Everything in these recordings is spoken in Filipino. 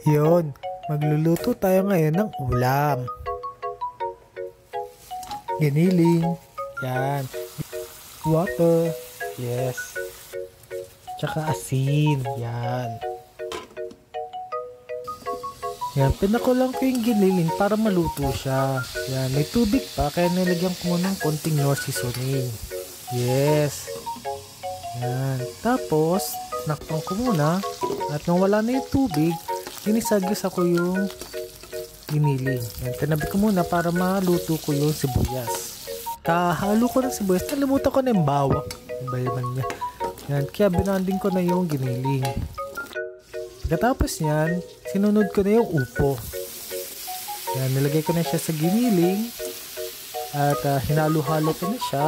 Yun, magluluto tayo ngayon ng ulam. Giniling. Yan. Water. Yes. Tsaka asin. Yan. Yan, pinakulang ko yung giniling para maluto siya. Yan, may tubig pa kaya nilagyan ko muna ng konting Knorr seasoning. Yes. Yan. Tapos, nakpan ko muna at nung wala na yung tubig, ginisagis ako yung giniling. Yan, tinabi ko muna para maluto ko yung sibuyas. Kahalo ko ng sibuyas, nalimutan ko na yung bawang. Iba niya. Yan, kaya binanding ko na yung giniling. Pagkatapos yan, sinunod ko na yung upo. Yan, nilagay ko na siya sa giniling at hinalo-halo ko na siya.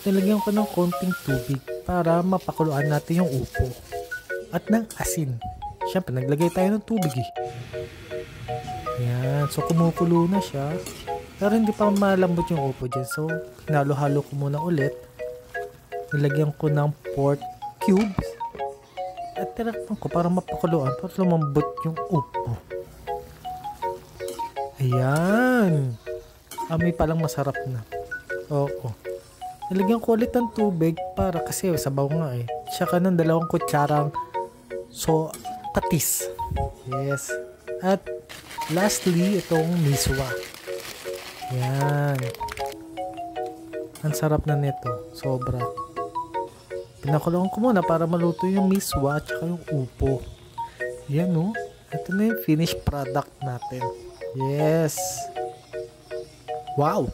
Nilagyan ko ng konting tubig para mapakuluan natin yung upo. At ng asin. Siyempre, naglagay tayo ng tubig eh. Yan, so kumukulo na siya. Pero hindi pa malambot yung upo dyan. So, hinalo-halo ko muna ulit. Nilagyan ko ng pork cubes. At tinakpan ko para mapakuluan, para lumambot yung upo. Ayan. Amoy palang masarap na. Oo. Nilagyan ko ulit ng tubig para kasi sabaw nga eh. Tsaka ng 2 kutsarang patis. Yes. At lastly, itong miswa. Yan. Ang sarap na nito. Sobra. Pinakulong ko muna para maluto yung miswa at saka yung upo. Yan o. Ito na yung finished product natin. Yes. Wow.